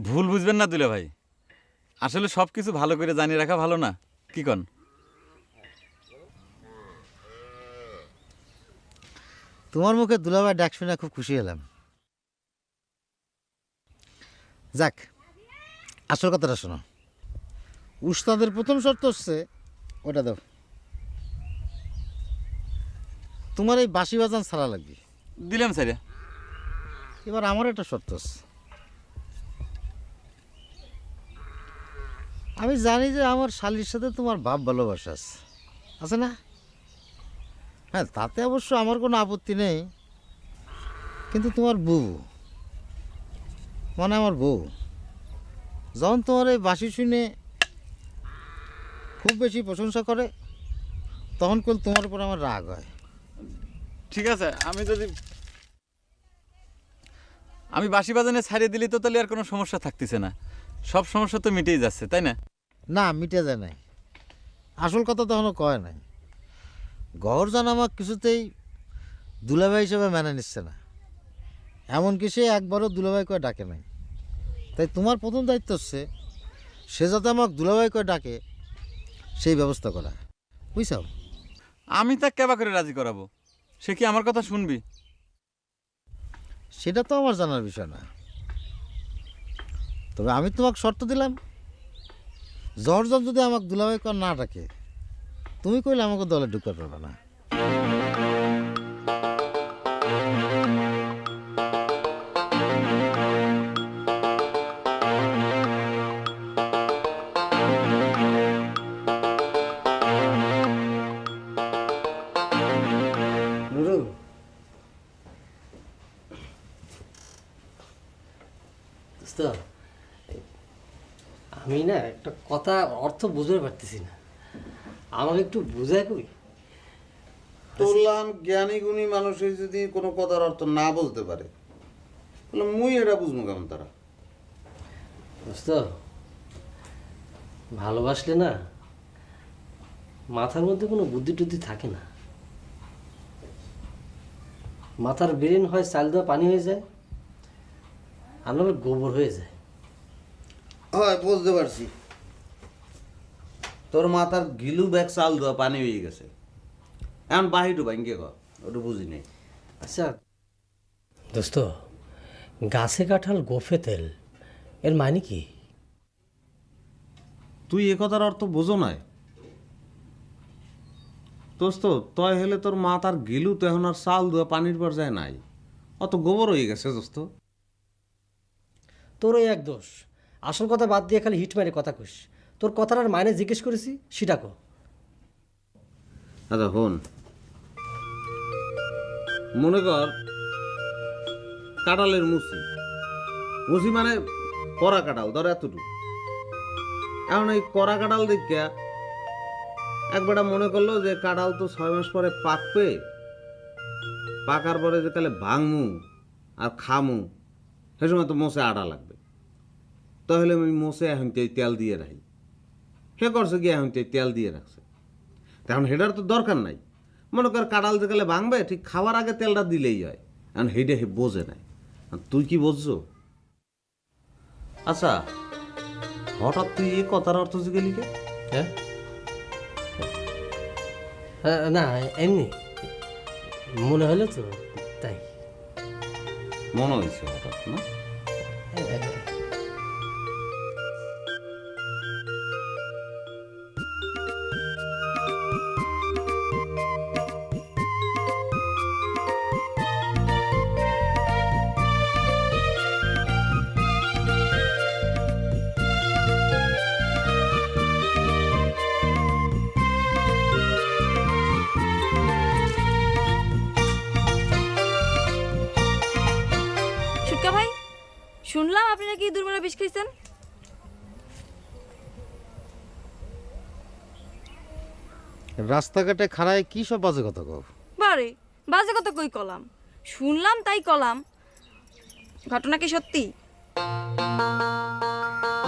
ভুল বুঝবেন না দুলা ভাই, আসলে সব কিছু ভালো করে জানিয়ে রাখা ভালো না, কি কন? তোমার মুখে দুলাভাই ডাক শুনে খুব খুশি হলাম। যাক, আসল কথাটা শোনো। উস্তাদের প্রথম শর্ত হচ্ছে ওটা দাও, তোমার এই বাঁশি বাজান ছাড়া লাগবে। দিলাম স্যার। এবার আমার একটা শর্ত আছে। আমি জানি যে আমার শালির সাথে তোমার বাপ ভালোবাসা আছে না? হ্যাঁ, তাতে অবশ্য আমার কোনো আপত্তি নেই, কিন্তু তোমার বউ, মানে আমার বউ, যখন তোমার এই বাঁশি শুনে খুব বেশি প্রশংসা করে, তখন কেবল তোমার উপর আমার রাগ হয়। ঠিক আছে, আমি বাঁশি বাজানে ছাড়িয়ে দিলি তো তাহলে আর কোনো সমস্যা থাকতেছে না, সব সমস্যা তো মিটেই যাচ্ছে, তাই না? না, মিটে যায় নাই। আসল কথা তখনও কয় নাই। গহরজান আমার কিছুতেই দুলাভাই হিসেবে মেনে নিচ্ছে না, এমনকি সে একবারও দুলাভাই করে ডাকে নাই। তাই তোমার প্রথম দায়িত্ব হচ্ছে সে যাতে আমাকে দুলাভাই করে ডাকে সেই ব্যবস্থা করা, বুঝছাও? আমি তা কেবা করে রাজি করাবো? সে কি আমার কথা শুনবি? সেটা তো আমার জানার বিষয় না, তবে আমি তোমাকে শর্ত দিলাম, জর্জন যদি আমাকে দুলাভাই করে না ডাকে, তুমি কইলে আমাকে দলে ঢুকতে পারবে না। নুরু, দোস্ত, আমি না একটা কথা অর্থ বুঝতে পারতেছি না, আমাকে একটু বুঝায় কই। তোলান জ্ঞানী গুণী মানুষ যদি কোনো কথার অর্থ না বুঝতে পারে তাহলে মুই এটা বুঝবো কেমন তারা? দোস্ত, ভালোবাসলে না মাথার মধ্যে কোনো বুদ্ধি টুদ্ধি থাকে না, মাথার ব্রেন হয় চাল দেওয়া পানি হয়ে যায়, আর নাহলে গোবর হয়ে যায়। হয়, বুঝতে পারছি। তোর মাথার গিলু ব্যাগ চাল দেওয়া পানি হয়ে গেছে, এখন বাহিটু ভাঙ্গে গ, ওটা বুঝি নেই। আচ্ছা দোস্ত, গাছে কাঁঠাল গোফে তেল, এর মানে কি? তুই এ কথার অর্থ বোঝো নাই দোস্ত? তয় হলে তোর মাথার গিলু তো এখন আর চাল দেওয়া পানির পর যায় নাই, অত গোবর হয়ে গেছে দোস্ত। তোরও এক দোষ, আসল কথা বাদ দিয়ে খালি হিট মারে কথা কইস। তোর কথার আর মাইনে জিজ্ঞেস করেছি সেটা কো। আচ্ছা হন, মনে কর কাঁঠালের মুচি, মুচি মানে কড়া কাঁঠাল, ধর এতটুকু। এখন এই কড়া কাঁঠাল দেখিয়া একবারটা মনে করলো যে কাঁঠাল তো 6 মাস পরে পাকবে, পাকার পরে যে তাহলে ভাঙমু আর খামু, সে সময় তো মোচে আটা লাগবে, তাহলে আমি মোচে এখন তেল দিয়ে রাখি। হে করছে কি এখন তেল দিয়ে রাখছে, এখন হেটার তো দরকার নাই। মনে কর কাঁঠাল যে কালে ভাঙবে ঠিক খাওয়ার আগে তেলটা দিলেই হয়, এখন হেডে হে বোঝে নাই। তুই কি বুঝছো? আচ্ছা, হঠাৎ তুই এই কথার অর্থ জিজ্ঞেলি কে? হ্যাঁ, না এমনি মনে হলো তো, তাই। মনে হয়েছে হঠাৎ না? সুটকা ভাই, শুনলাম আপনি নাকি দুর্মলা বিষ খেয়েছেন। রাস্তাঘাটে খাড়ায় কি সব বাজে কথা কও? বারে বাজে কথা কই কলাম, শুনলাম তাই কলাম। ঘটনা কি সত্যি?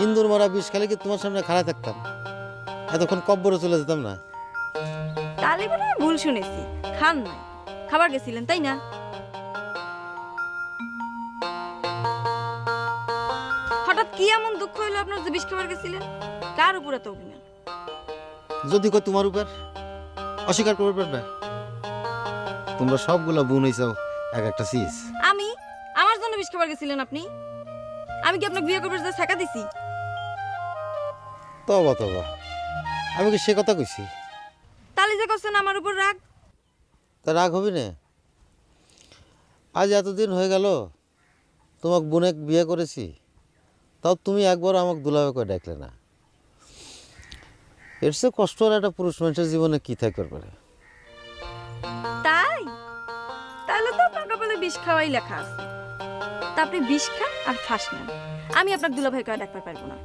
ইন্দুর মারা বিষ খালে কি তোমার সামনে খাড়ায় থাকতাম? এতক্ষণ কব্বরে চলে যেতাম না? তাহলে মনে হয় ভুল শুনেছি, খান নাই, খাবার গেছিলেন তাই না? হঠাৎ কি এমন দুঃখ হইলো আপনার যে বিষ খাবার গেছিলেন? কার উপরে তো অভিমান? যদি কই তোমার উপর অস্বীকার করবে পারবে? তোমরা সবগুলা বোন হইছাও এক একটা চিজ। আমি আমার জন্য বিষ খাবার গেছিলেন আপনি? আমি কি আপনাকে বিয়ে করবার যে ছেকা দিছি? তবা তবা, আমি কি সে কথা কইছি? তালি যে করছেন আমার উপর রাগ। তা রাগ হবি না? আজ এতদিন হয়ে গেল তোমাকে বোনে বিয়ে করেছি, তাও তুমি একবার আমাকে দুলাভাই করে ডাকলে না। এর চেয়ে কষ্ট আর একটা পুরুষ মানুষের জীবনে কি থাকতে পারে? তাই তাহলে তো আপনার কপালে বিষ খাওয়াই লেখা আছে। তা আপনি বিষ খান আর ফাঁস নেন, আমি আপনার দুলাভাই করে ডাকতে পারবো না।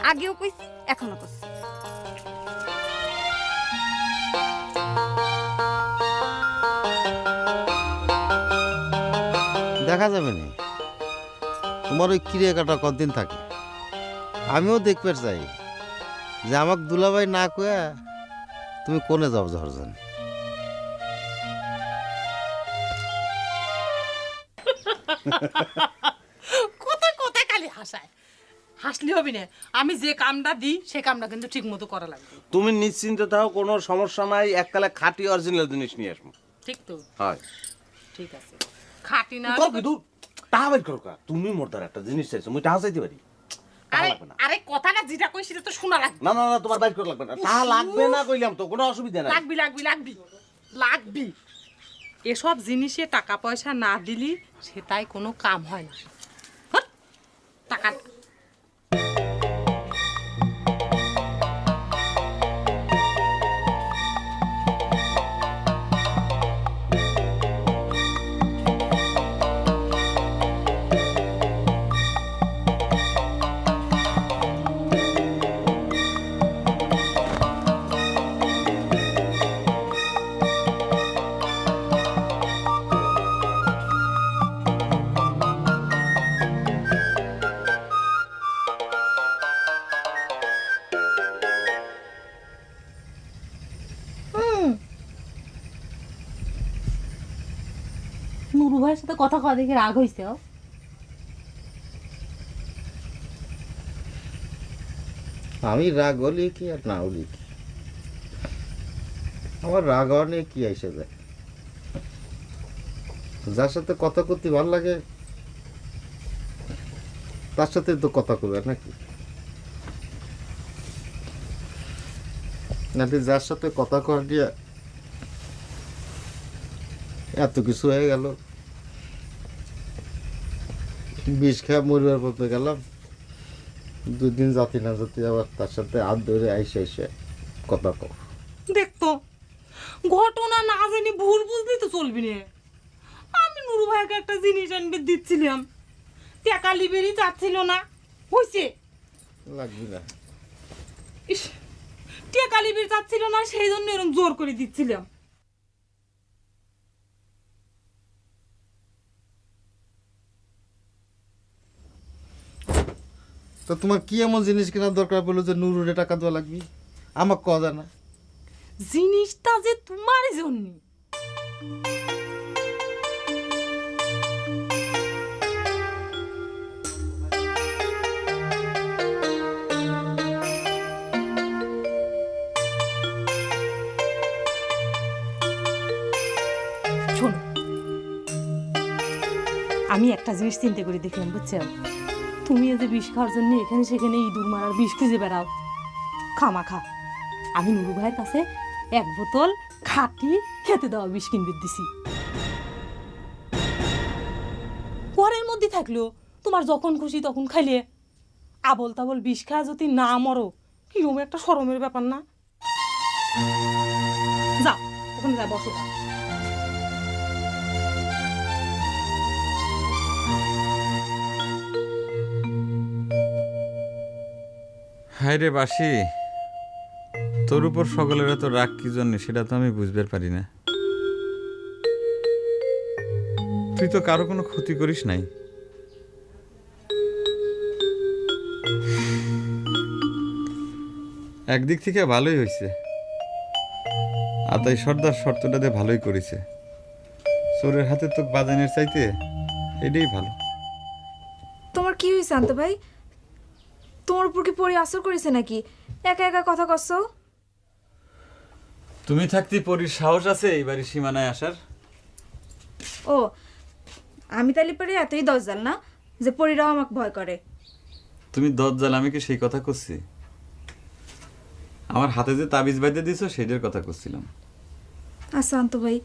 আগেও কইছি, এখনো কইছি। দেখা যাবে না তোমার ওই ক্রিয়া কাটা কতদিন থাকে। আমিও দেখতে চাই যে আমাকে দুলাভাই না কয়া তুমি কোনে যাও ঝরঝন। কোথায় কোথায় খালি হাসায়, হাসলি হবি না। আমি যে কামটা দিই সে কামটা কিন্তু ঠিক মতো করা লাগবে। তুমি নিশ্চিন্তে থাকো, কোনো সমস্যা নাই। এককালে খাঁটি অরিজিনাল জিনিস নিয়ে আসবো। ঠিক তো? হয়, ঠিক আছে। খাটি না তোর কিন্তু টাকা বাইর করো কা। তুমি মোর দ্বারা একটা জিনিস চাইছো, মুই টাকা চাইতে পারি? টাকা আরে লাগবে না। আরে কথাটা যেটা কই সেটা তো শোনা লাগবে। না না না, তোমার বাইর করা লাগবে না। টাকা লাগবে না কইলাম তো, কোনো অসুবিধা নাই। লাগবি লাগবি লাগবি লাগবি। এসব জিনিসে টাকা পয়সা না দিলি সেটাই কোনো কাম হয় না। হট, টাকা নুরু ভাইয়ের সাথে কথা কওয়া দেখে রাগ হইছে। আমি রাগ হলি কি আর না হলি কি, আমার রাগ হওয়া নিয়ে কি আইসে যায়? যার সাথে কথা করতে ভালো লাগে তার সাথে তো কথা করবে নাকি? নাকি যার সাথে কথা কওয়া দিয়ে এত কিছু হয়ে গেল, বিষ খেয়ে মরিবার পথে গেলাম, 2 দিন জাতি না জাতি আবার তার সাথে হাত ধরে আইসে কথা কও। দেখতো ঘটনা না জানি ভুল বুঝলি তো চলবি না। আমি নুরু ভাইকে একটা জিনিস আনবে দিচ্ছিলাম, টাকা লিবেরই চাচ্ছিল না, হয়েছে লাগবি না। ইস, টাকা লিবের চাচ্ছিল না, সেই জন্য এরকম জোর করে দিচ্ছিলাম। তো তোমার কি এমন জিনিস কেনার দরকার পড়লো যে নুরুরে টাকা দেওয়া লাগবে? আমাকে কওয়া যায় না? জিনিসটা যে তোমার জন্য। শোনো, আমি একটা জিনিস চিন্তা করে দেখলাম, বুঝছো? তুমি এই যে বিষ খাওয়ার জন্য এখানে সেখানে ইঁদুর মারার বিষ খুঁজে বেড়াও খামাখা। আমি নুরু ভাইয়ের কাছে 1 বোতল খাঁটি খেতে দেওয়া বিষ কিনবে দিছি। পরের মধ্যে থাকলো তোমার যখন খুশি তখন খাইলে, আবল তাবল বিষ খাওয়া যদি না মরো কিরকম একটা শরমের ব্যাপার না? যাও ওখানে যা বসো। হায় রে বাসি, তোর উপর সকলের এত রাগ কি জন্য সেটা তো আমি বুঝতে পারি না। তুই তো কারো কোনো ক্ষতি করিস নাই। একদিক থেকে ভালোই হয়েছে, আতাই সর্দার শর্তটাতে ভালোই করেছে। চোরের হাতে তো বাজানের চাইতে এটাই ভালো। তোমার কি হয়েছে আন্ত ভাই? তোমার উপর কি পরি আসর করেছে নাকি? একা একা কথা কচ্ছ। তুমি থাকতে পরীর সাহস আছে এই বাড়ির সীমানায় আসার? ও, আমি তাহলে পরে এতই দজ্জাল না যে পরিরাও আমাকে ভয় করে? তুমি দজ্জাল, আমি কি সেই কথা করছি? আমার হাতে যে তাবিজ বাইতে দিছো সেটার কথা করছিলাম। আচ্ছা অন্ত ভাই,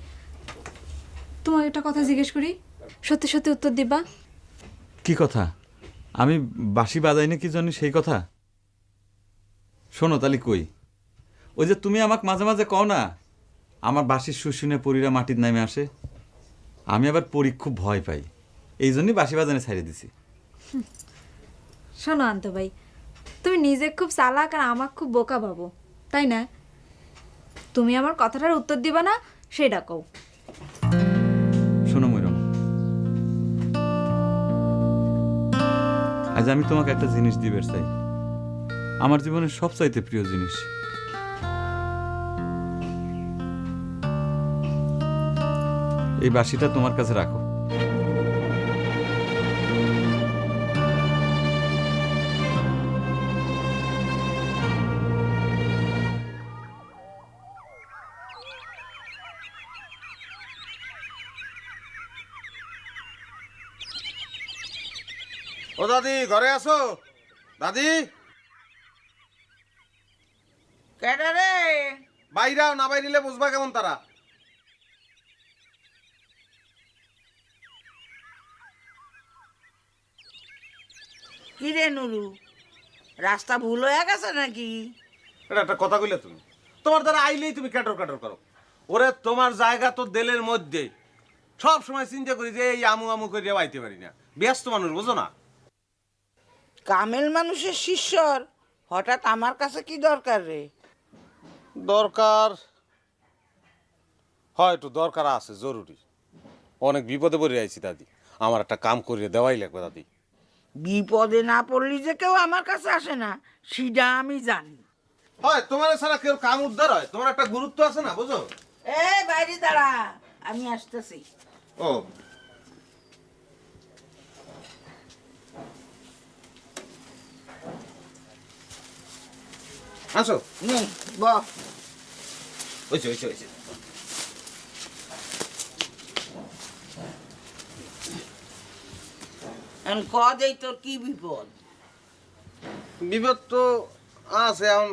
তোমার একটা কথা জিজ্ঞেস করি, সত্যি সত্যি উত্তর দিবা? কি কথা? আমি বাঁশি বাজাইনি কি জন্য সেই কথা? শোনো তালি কই, ওই যে তুমি আমাকে মাঝে মাঝে কও না আমার বাঁশির সুর শুনে পরীরা মাটির নামে আসে, আমি আবার পরী খুব ভয় পাই, এই জন্যই বাঁশি বাজানে ছাড়িয়ে দিছি। শোনো অন্ত ভাই, তুমি নিজে খুব চালাক আর আমাকে খুব বোকা ভাবো, তাই না? তুমি আমার কথাটার উত্তর দিবা না সেটা কও। শোনো ময়ূরম, আজ আমি তোমাকে একটা জিনিস দিবের চাই, আমার জীবনের সবচাইতে প্রিয় জিনিস। এই বাঁশিটা তোমার কাছে রাখো। ও দাদি, ঘরে আছো? দাদি, কেডা রে? বাইরাও, না বাইরিলে বুঝবা কেমন তারা? কি রে নুরু, রাস্তা ভুল হয়ে গেছে নাকি? এটা একটা কথা কইলে তুমি? তোমার দ্বারা আইলেই তুমি ক্যাটর ক্যাটর করো। ওরে তোমার জায়গা তো দেলের মধ্যে, সব সময় চিন্তা করি যে এই আমু আমু করে আইতে পারি না, ব্যস্ত মানুষ, বুঝো না? কামেল মানুষের শিষ্যর হঠাৎ আমার কাছে কি দরকার রে? দরকার হয়, একটু দরকার আছে, জরুরি। অনেক বিপদে পড়ে আইছি দাদি, আমার একটা কাম করিয়ে দেওয়াই লাগবে দাদি। বিপদে না পড়লি যে কেউ আমার কাছে আসে না, সেটা আমি জানি। হয় তোমার ছাড়া কেউ কাম উদ্ধার হয়? তোমার একটা গুরুত্ব আছে না, বুঝো? এ বাইরে দাঁড়া, আমি আসতেছি। ও, আসো। নেই বহ। ওইছে ওইছে ওইছে। ক দেই তোর কি বিপদ? বিপদ তো আছে, এখন